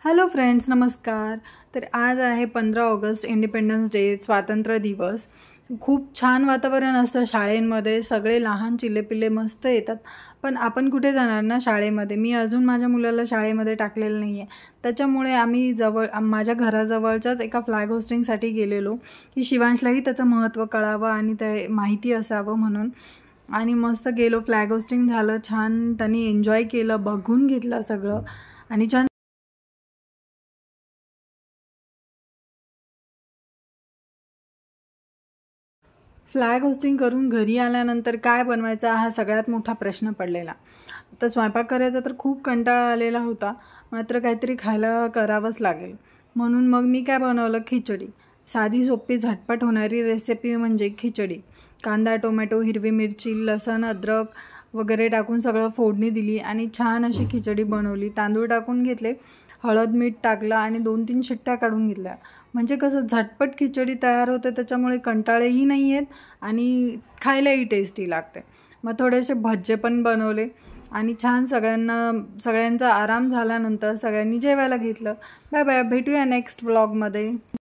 Hello friends, नमस्कार. तर आज आहे 15 ऑगस्ट, इंडिपेंडन्स डे, स्वातंत्र्य दिवस. खूप छान वातावरण असतं शाळेमध्ये. सगळे लहान चिल्लेपिल्ले मस्त येतात. पण आपण कुठे जाणार ना शाळेमध्ये. मी अजून माझ्या मुलाला शाळेमध्ये टाकलेलं नाही आहे. त्याच्यामुळे आम्ही माझ्या घराजवळच्याच एका फ्लॅग होस्टिंगसाठी गेलेलो की शिवांशलाही त्याचं महत्त्व कळावं आणि ते माहिती असावं म्हणून. आणि मस्त गेलो, फ्लॅग होस्टिंग झालं छान. त्यांनी एन्जॉय केलं, बघून घेतलं सगळं आणि छान फ्लॅग होस्टिंग करून घरी आल्यानंतर काय बनवायचा हा सगळ्यात मोठा प्रश्न पडलेला. तर स्वयंपाक करायचा तर खूप कंटाळा आलेला होता, मात्र काहीतरी खायला करावंच लागेल. म्हणून मग मी काय बनवलं, खिचडी. साधी सोपी झटपट होणारी रेसिपी म्हणजे खिचडी. कांदा, टोमॅटो, हिरवी मिरची, लसूण, अद्रक वगैरे टाकून सगळं फोडणी दिली आणि छान अशी खिचडी बनवली. तांदूळ टाकून घेतले, हळद मीठ टाकलं आणि 2-3 शिट्ट्या काढून घेतल्या. म्हणजे कसं झटपट खिचडी तयार होते, त्याच्यामुळे कंटाळेही नाही आहेत आणि खायलाही टेस्टी लागते. मग थोडेसे भज्जे पण बनवले आणि छान सगळ्यांचा आराम झाल्यानंतर सगळ्यांनी जेवायला घेतलं. बाय बाय, भेटूया नेक्स्ट व्लॉगमध्ये.